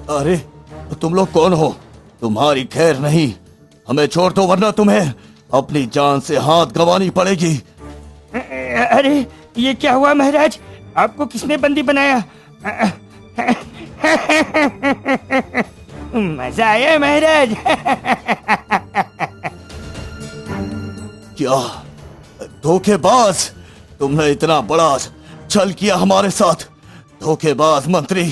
अरे तुम लोग कौन हो? तुम्हारी खैर नहीं, हमें छोड़ दो वरना तुम्हें अपनी जान से हाथ गंवानी पड़ेगी। अरे ये क्या हुआ महाराज, आपको किसने बंदी बनाया? मजा आया महाराज। क्या धोखेबाज, तुमने इतना बड़ा छल किया हमारे साथ, धोखेबाज मंत्री।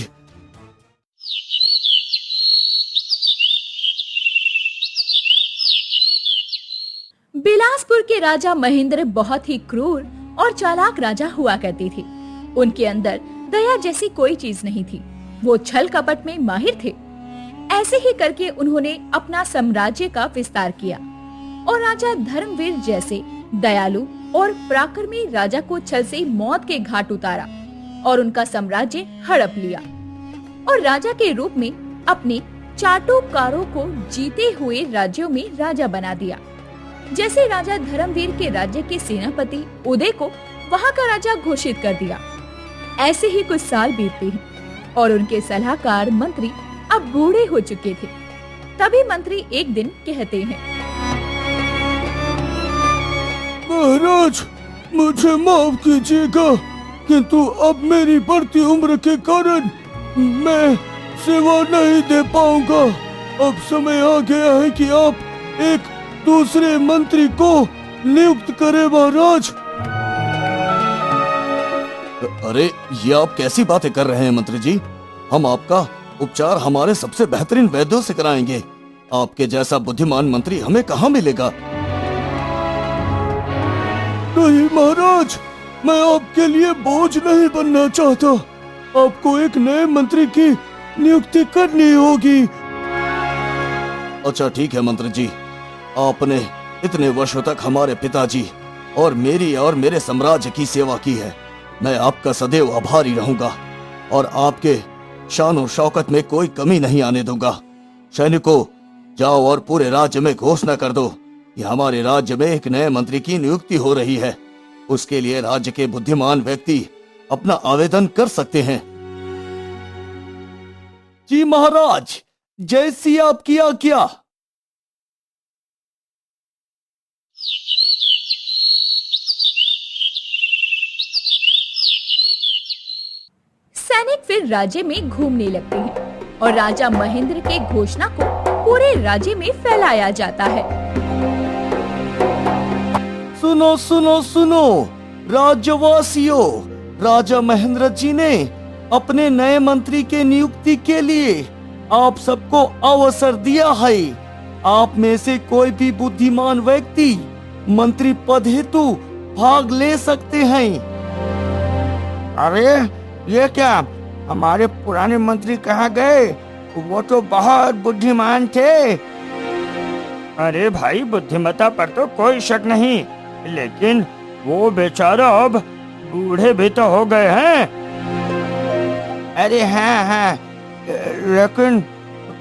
बिलासपुर के राजा महेंद्र बहुत ही क्रूर और चालाक राजा हुआ करते थे। उनके अंदर दया जैसी कोई चीज नहीं थी। वो छल कपट में माहिर थे। ऐसे ही करके उन्होंने अपना साम्राज्य का विस्तार किया और राजा धर्मवीर जैसे दयालु और पराक्रमी राजा को छल से मौत के घाट उतारा और उनका साम्राज्य हड़प लिया और राजा के रूप में अपने चाटुकारों को जीते हुए राज्यों में राजा बना दिया। जैसे राजा धर्मवीर के राज्य के सेनापति उदय को वहाँ का राजा घोषित कर दिया। ऐसे ही कुछ साल बीतते हैं और उनके सलाहकार मंत्री अब बूढ़े हो चुके थे। तभी मंत्री एक दिन कहते हैं, महाराज मुझे माफ कीजिएगा, किंतु अब मेरी बढ़ती उम्र के कारण मैं सेवा नहीं दे पाऊंगा। अब समय आ गया है कि आप एक दूसरे मंत्री को नियुक्त करें महाराज। अरे ये आप कैसी बातें कर रहे हैं मंत्री जी? हम आपका उपचार हमारे सबसे बेहतरीन वैद्यों से कराएंगे। आपके जैसा बुद्धिमान मंत्री हमें कहाँ मिलेगा? नहीं महाराज, मैं आपके लिए बोझ नहीं बनना चाहता। आपको एक नए मंत्री की नियुक्ति करनी होगी। अच्छा ठीक है मंत्री जी, आपने इतने वर्षों तक हमारे पिताजी और मेरे साम्राज्य की सेवा की है। मैं आपका सदैव आभारी रहूंगा और आपके शान और शौकत में कोई कमी नहीं आने दूंगा। सैनिकों, जाओ और पूरे राज्य में घोषणा कर दो कि हमारे राज्य में एक नए मंत्री की नियुक्ति हो रही है। उसके लिए राज्य के बुद्धिमान व्यक्ति अपना आवेदन कर सकते हैं। जी महाराज, जैसी आपकी आज्ञा। सैनिक फिर राज्य में घूमने लगते हैं और राजा महेंद्र के घोषणा को पूरे राज्य में फैलाया जाता है। सुनो सुनो सुनो राज्यवासियों, राजा महेंद्र जी ने अपने नए मंत्री के नियुक्ति के लिए आप सबको अवसर दिया है। आप में से कोई भी बुद्धिमान व्यक्ति मंत्री पद हेतु भाग ले सकते हैं। अरे ये क्या, हमारे पुराने मंत्री कहाँ गए? वो तो बहुत बुद्धिमान थे। अरे भाई, बुद्धिमत्ता पर तो कोई शक नहीं, लेकिन वो बेचारा अब बूढ़े भी तो हो गए हैं। अरे हाँ, लेकिन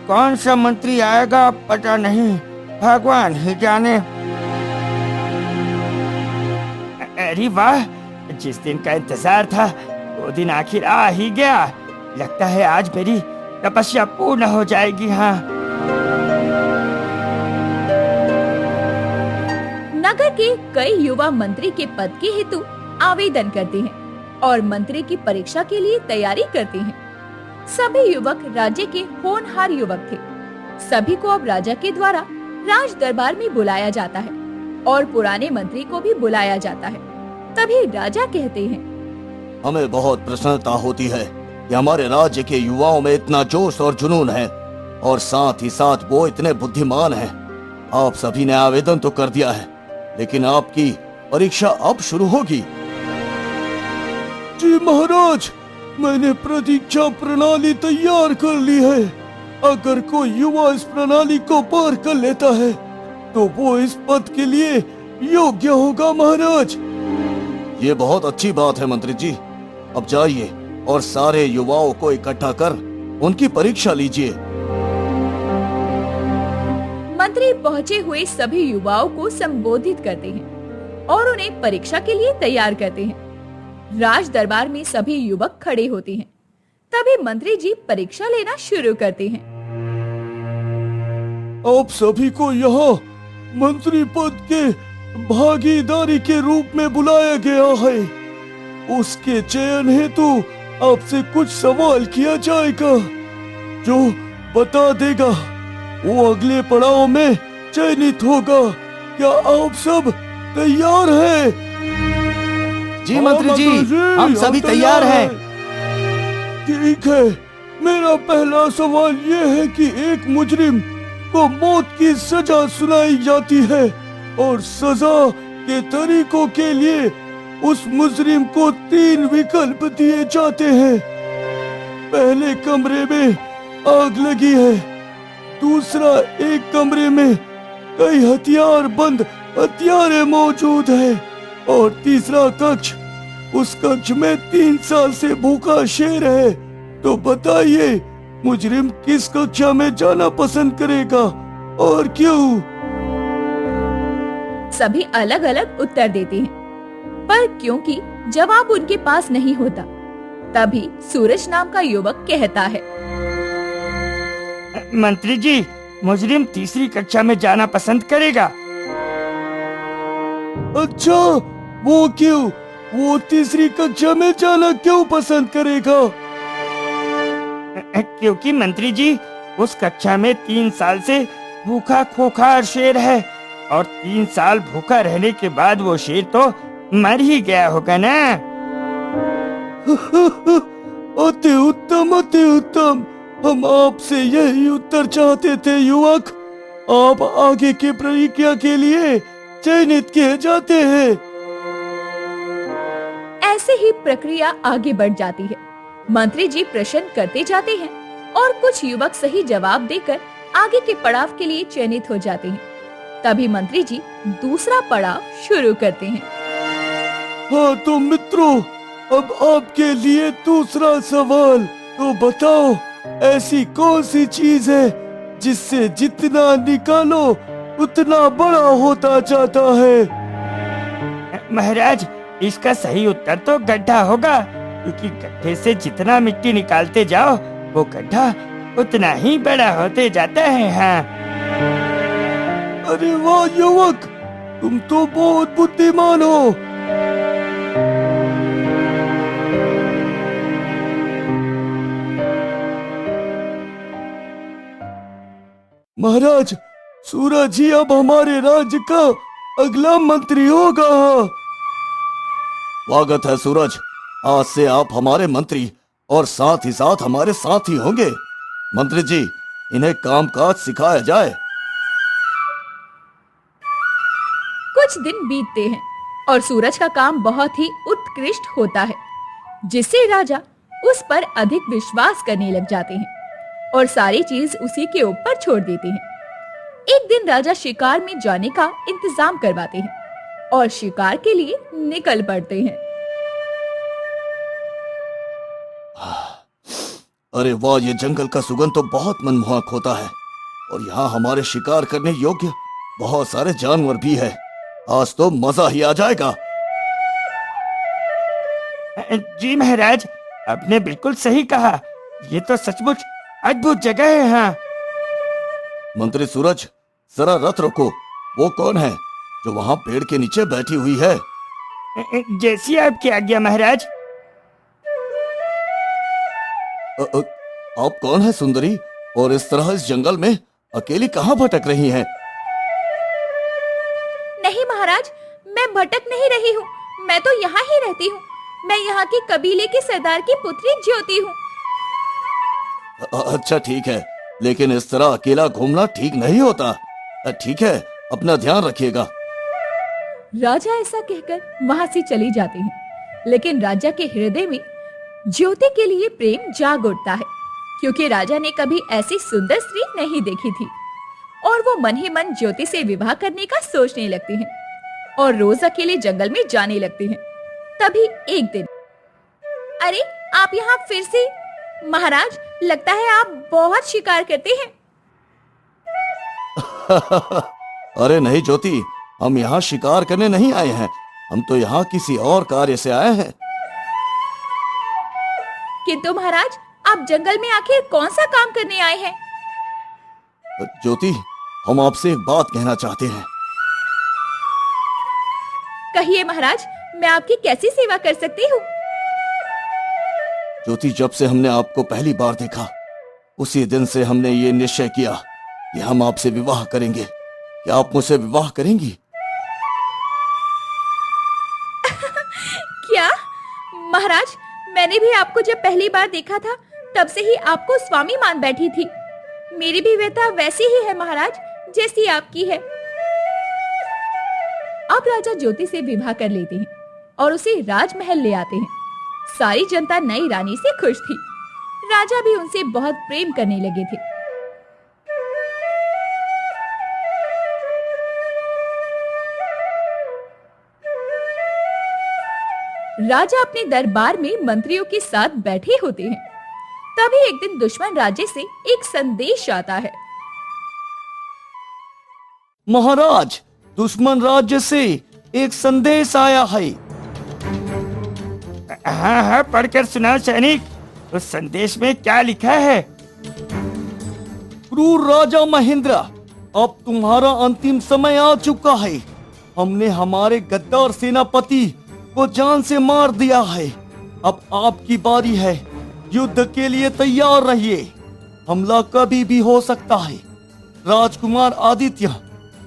कौन सा मंत्री आएगा पता नहीं, भगवान ही जाने। अरे वाह, जिस दिन का इंतजार था वो दिन आखिर आ ही गया। लगता है आज मेरी तपस्या पूर्ण हो जाएगी। हाँ, नगर के कई युवा मंत्री के पद के हेतु आवेदन करते हैं और मंत्री की परीक्षा के लिए तैयारी करते हैं। सभी युवक राज्य के होनहार युवक थे। सभी को अब राजा के द्वारा राज दरबार में बुलाया जाता है और पुराने मंत्री को भी बुलाया जाता है। तभी राजा कहते हैं, हमें बहुत प्रसन्नता होती है कि हमारे राज्य के युवाओं में इतना जोश और जुनून है और साथ ही साथ वो इतने बुद्धिमान हैं। आप सभी ने आवेदन तो कर दिया है, लेकिन आपकी परीक्षा अब शुरू होगी। जी महाराज, मैंने प्रतीक्षा प्रणाली तैयार कर ली है। अगर कोई युवा इस प्रणाली को पार कर लेता है तो वो इस पद के लिए योग्य होगा महाराज। ये बहुत अच्छी बात है मंत्री जी। अब जाइए और सारे युवाओं को इकट्ठा कर उनकी परीक्षा लीजिए। मंत्री पहुँचे हुए सभी युवाओं को संबोधित करते हैं और उन्हें परीक्षा के लिए तैयार करते हैं। राज दरबार में सभी युवक खड़े होते हैं। तभी मंत्री जी परीक्षा लेना शुरू करते हैं। आप सभी को यहाँ मंत्री पद के भागीदारी के रूप में बुलाया गया है। उसके चयन हेतु आपसे कुछ सवाल किया जाएगा। जो बता देगा वो अगले पड़ाव में चयनित होगा। क्या आप सब तैयार हैं? जी मंत्री जी, हम सभी तैयार हैं। ठीक है, मेरा पहला सवाल ये है कि एक मुजरिम को मौत की सजा सुनाई जाती है और सजा के तरीकों के लिए उस मुजरिम को 3 विकल्प दिए जाते हैं। पहले कमरे में आग लगी है, दूसरा एक कमरे में कई हथियार बंद हथियारे मौजूद है और तीसरा कक्ष, उस कक्ष में 3 साल से भूखा शेर है। तो बताइए मुजरिम किस कक्षा में जाना पसंद करेगा और क्यों? सभी अलग अलग उत्तर देते हैं, पर क्योंकि जवाब उनके पास नहीं होता, तभी सूरज नाम का युवक कहता है, मंत्री जी, मुजरिम तीसरी कक्षा में जाना पसंद करेगा। अच्छा, वो क्यों? वो तीसरी कक्षा में जाना क्यों पसंद करेगा? क्योंकि मंत्री जी, उस कक्षा में 3 साल से भूखा खोखार शेर है और 3 साल भूखा रहने के बाद वो शेर तो मर ही गया होगा ना। अति उत्तम, अति उत्तम। हम आपसे यही उत्तर चाहते थे युवक। आप आगे की परीक्षा के लिए चयनित किए जाते हैं। ऐसे ही प्रक्रिया आगे बढ़ जाती है। मंत्री जी प्रश्न करते जाते हैं और कुछ युवक सही जवाब देकर आगे के पड़ाव के लिए चयनित हो जाते हैं। तभी मंत्री जी दूसरा पड़ाव शुरू करते हैं। हाँ तो मित्रों, अब आपके लिए दूसरा सवाल। तो बताओ, ऐसी कौन सी चीज है जिससे जितना निकालो उतना बड़ा होता जाता है? महाराज, इसका सही उत्तर तो गड्ढा होगा, क्योंकि गड्ढे से जितना मिट्टी निकालते जाओ वो गड्ढा उतना ही बड़ा होते जाता है। हाँ। अरे वाह युवक, तुम तो बहुत बुद्धिमान हो। महाराज, सूरज ही अब हमारे राज्य का अगला मंत्री होगा। स्वागत है सूरज, आज से आप हमारे मंत्री और साथ ही साथ हमारे साथी होंगे। मंत्री जी, इन्हें कामकाज सिखाया जाए। कुछ दिन बीतते हैं और सूरज का काम बहुत ही उत्कृष्ट होता है, जिससे राजा उस पर अधिक विश्वास करने लग जाते हैं और सारी चीज उसी के ऊपर छोड़ देते हैं। एक दिन राजा शिकार में जाने का इंतजाम करवाते हैं और शिकार के लिए निकल पड़ते हैं। अरे वाह, ये जंगल का सुगंध तो बहुत मनमोहक होता है और यहाँ हमारे शिकार करने योग्य बहुत सारे जानवर भी है। आज तो मजा ही आ जाएगा। जी महाराज, आपने बिल्कुल सही कहा। ये तो सचमुच अद्भुत जगह है। हाँ। मंत्री सूरज, जरा रथ रोको। वो कौन है जो वहाँ पेड़ के नीचे बैठी हुई है? जैसी आपकी आज्ञा महाराज। आप कौन है सुंदरी, और इस तरह इस जंगल में अकेली कहाँ भटक रही हैं? नहीं महाराज, मैं भटक नहीं रही हूँ। मैं तो यहाँ ही रहती हूँ। मैं यहाँ के कबीले के सरदार की पुत्री ज्योति हूँ। अच्छा ठीक है, लेकिन इस तरह अकेला घूमना ठीक नहीं होता। ठीक है, अपना ध्यान रखिएगा। राजा ऐसा कहकर वहाँ से चली जाती हैं, लेकिन राजा के हृदय में ज्योति के लिए प्रेम जाग उठता है, क्योंकि राजा ने कभी ऐसी सुंदर स्त्री नहीं देखी थी और वो मन ही मन ज्योति से विवाह करने का सोचने लगते हैं और रोज अकेले जंगल में जाने लगते हैं। तभी एक दिन, अरे आप यहाँ फिर से? महाराज, लगता है आप बहुत शिकार करते हैं। अरे नहीं ज्योति, हम यहाँ शिकार करने नहीं आए हैं। हम तो यहाँ किसी और कार्य से आए हैं। किंतु महाराज, आप जंगल में आखिर कौन सा काम करने आए हैं? ज्योति, हम आपसे एक बात कहना चाहते हैं। कहिए महाराज, मैं आपकी कैसी सेवा कर सकती हूँ? ज्योति, जब से हमने आपको पहली बार देखा, उसी दिन से हमने ये निश्चय किया कि हम आपसे विवाह करेंगे। क्या आप मुझसे विवाह करेंगी? क्या महाराज, मैंने भी आपको जब पहली बार देखा था तब से ही आपको स्वामी मान बैठी थी। मेरी भी व्यथा वैसी ही है महाराज, जैसी आपकी है। अब राजा ज्योति से विवाह कर लेते हैं और उसे राजमहल ले आते हैं। सारी जनता नई रानी से खुश थी। राजा भी उनसे बहुत प्रेम करने लगे थे। राजा अपने दरबार में मंत्रियों के साथ बैठे होते हैं। तभी एक दिन दुश्मन राज्य से एक संदेश आता है। महाराज, दुश्मन राज्य से एक संदेश आया है। हाँ हाँ, पढ़कर सुनाओ सैनिक। उस संदेश में क्या लिखा है? क्रूर राजा महेंद्र, अब तुम्हारा अंतिम समय आ चुका है। हमने हमारे गद्दार सेनापति को जान से मार दिया है। अब आपकी बारी है। युद्ध के लिए तैयार रहिए। हमला कभी भी हो सकता है। राजकुमार आदित्य,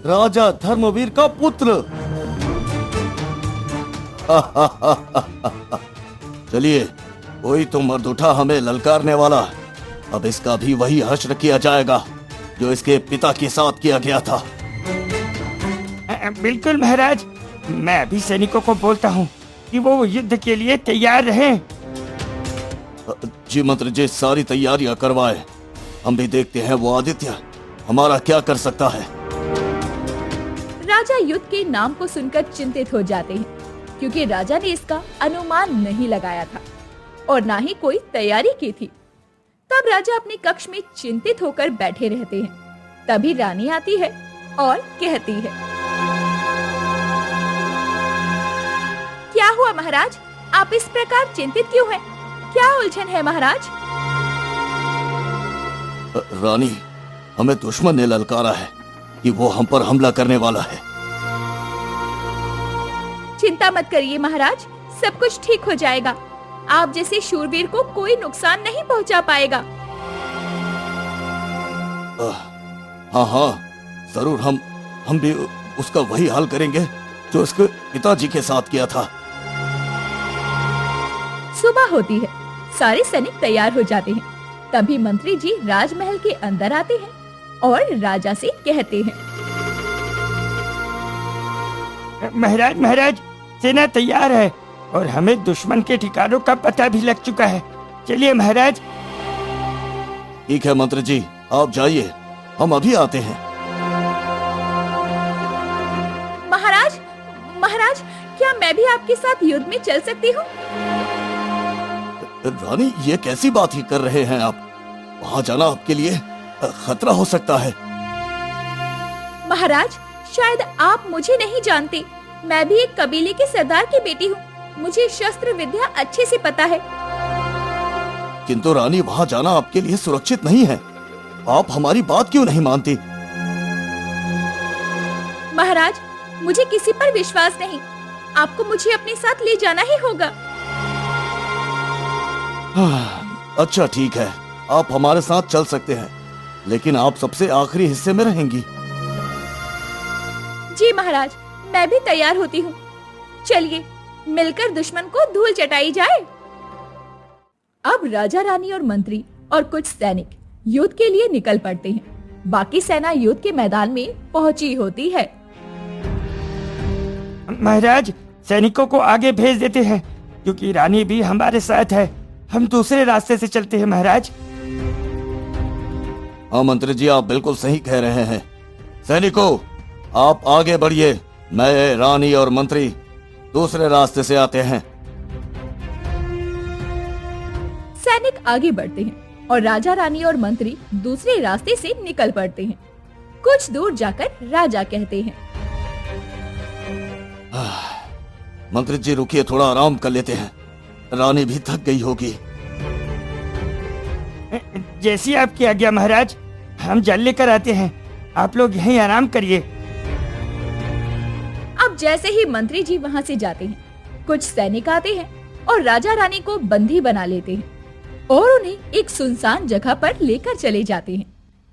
राजा धर्मवीर का पुत्र। चलिए, कोई तो मर्द उठा हमें ललकारने वाला। अब इसका भी वही हश्र किया जाएगा जो इसके पिता के साथ किया गया था। बिल्कुल महाराज, मैं अभी सैनिकों को बोलता हूँ कि वो युद्ध के लिए तैयार रहें। जी मंत्री जी, सारी तैयारियां करवाए। हम भी देखते हैं वो आदित्य हमारा क्या कर सकता है। राजा युद्ध के नाम को सुनकर चिंतित हो जाते हैं, क्योंकि राजा ने इसका अनुमान नहीं लगाया था और ना ही कोई तैयारी की थी। तब राजा अपने कक्ष में चिंतित होकर बैठे रहते हैं। तभी रानी आती है और कहती है, क्या हुआ महाराज, आप इस प्रकार चिंतित क्यों हैं? क्या उलझन है महाराज? रानी, हमें दुश्मन ने ललकारा है कि वो हम पर हमला करने वाला है। चिंता मत करिए महाराज, सब कुछ ठीक हो जाएगा। आप जैसे शूरवीर को कोई नुकसान नहीं पहुंचा पाएगा। हाँ हाँ, जरूर। हम भी उसका वही हाल करेंगे जो उसके पिताजी के साथ किया था। सुबह होती है, सारे सैनिक तैयार हो जाते हैं। तभी मंत्री जी राजमहल के अंदर आते हैं और राजा से कहते हैं, महाराज महाराज, सेना तैयार है और हमें दुश्मन के ठिकानों का पता भी लग चुका है। चलिए महाराज। ठीक है मंत्री जी, आप जाइए, हम अभी आते हैं। महाराज, महाराज, क्या मैं भी आपके साथ युद्ध में चल सकती हूँ? रानी, ये कैसी बात ही कर रहे हैं आप? वहाँ जाना आपके लिए खतरा हो सकता है। महाराज, शायद आप मुझे नहीं जानते। मैं भी एक कबीले के सरदार की बेटी हूँ। मुझे शस्त्र विद्या अच्छे से पता है। किंतु रानी, वहाँ जाना आपके लिए सुरक्षित नहीं है। आप हमारी बात क्यों नहीं मानती? महाराज, मुझे किसी पर विश्वास नहीं। आपको मुझे अपने साथ ले जाना ही होगा। अच्छा ठीक है, आप हमारे साथ चल सकते हैं, लेकिन आप सबसे आखिरी हिस्से में रहेंगी। जी महाराज, मैं भी तैयार होती हूँ। चलिए, मिलकर दुश्मन को धूल चटाई जाए। अब राजा रानी और मंत्री और कुछ सैनिक युद्ध के लिए निकल पड़ते हैं। बाकी सेना युद्ध के मैदान में पहुंची होती है। महाराज, सैनिकों को आगे भेज देते हैं, क्योंकि रानी भी हमारे साथ है। हम दूसरे रास्ते से चलते हैं महाराज। हाँ मंत्री जी, आप बिल्कुल सही कह रहे हैं। सैनिकों, आप आगे बढ़िए। मैं, रानी और मंत्री दूसरे रास्ते से आते हैं। सैनिक आगे बढ़ते हैं और राजा रानी और मंत्री दूसरे रास्ते से निकल पड़ते हैं। कुछ दूर जाकर राजा कहते हैं, मंत्री जी रुकिए, थोड़ा आराम कर लेते हैं। रानी भी थक गई होगी। जैसी आपकी आज्ञा महाराज, हम जल लेकर आते हैं, आप लोग यहीं आराम करिए। अब जैसे ही मंत्री जी वहाँ से जाते हैं, कुछ सैनिक आते हैं और राजा रानी को बंदी बना लेते हैं और उन्हें एक सुनसान जगह पर लेकर चले जाते हैं।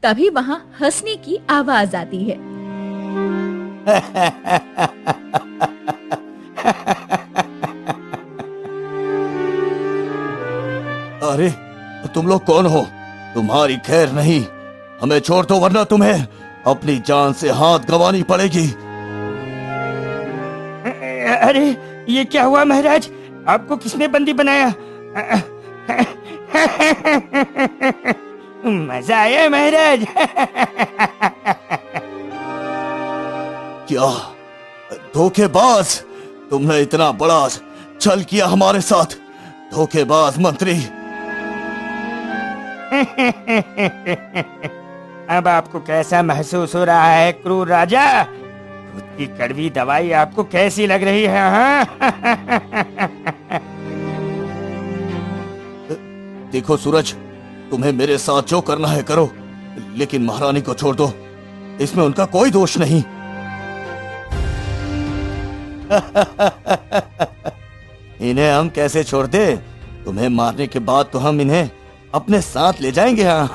तभी वहाँ हंसने की आवाज आती है। अरे तुम लोग कौन हो? तुम्हारी खैर नहीं, हमें छोड़ दो वरना तुम्हें अपनी जान से हाथ गंवानी पड़ेगी। अरे ये क्या हुआ महाराज, आपको किसने बंदी बनाया? मजा आया महाराज। क्या धोखेबाज, तुमने इतना बड़ा छल किया हमारे साथ, धोखेबाज मंत्री। अब आपको कैसा महसूस हो रहा है क्रूर राजा? खुद की कड़वी दवाई आपको कैसी लग रही है? हाँ? देखो सूरज, तुम्हें मेरे साथ जो करना है करो, लेकिन महारानी को छोड़ दो, इसमें उनका कोई दोष नहीं। इन्हें हम कैसे छोड़ दे? तुम्हें मारने के बाद तो हम इन्हें अपने साथ ले जाएंगे। हाँ।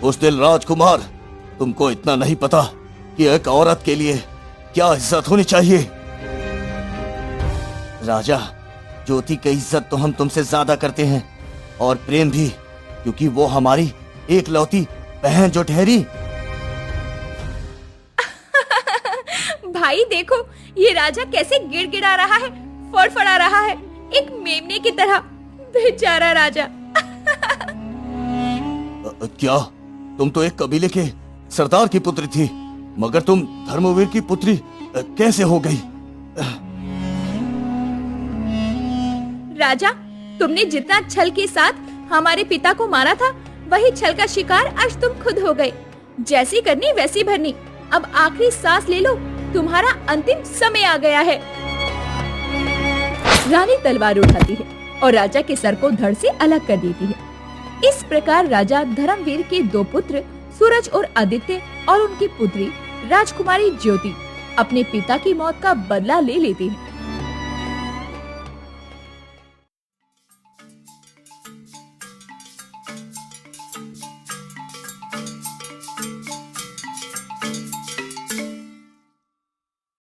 उस दिन राजकुमार, तुमको इतना नहीं पता कि एक औरत के लिए क्या इज्जत होनी चाहिए। राजा, ज्योति की इज्जत तो हम तुमसे ज्यादा करते हैं, और प्रेम भी, क्योंकि वो हमारी एकलौती बहन जो ठहरी। भाई देखो, ये राजा कैसे गिड़गिड़ा रहा है, फड़फड़ा रहा है, एक मेमने की तरह। बेचारा राजा। क्या तुम तो एक कबीले के सरदार की पुत्री थी, मगर तुम धर्मवीर की पुत्री कैसे हो गई? राजा, तुमने जितना छल के साथ हमारे पिता को मारा था, वही छल का शिकार आज तुम खुद हो गए। जैसी करनी वैसी भरनी। अब आखिरी सांस ले लो, तुम्हारा अंतिम समय आ गया है। रानी तलवार उठाती है और राजा के सर को धड़ से अलग कर देती है। इस प्रकार राजा धर्मवीर के दो पुत्र सूरज और आदित्य और उनकी पुत्री राजकुमारी ज्योति अपने पिता की मौत का बदला ले लेते हैं।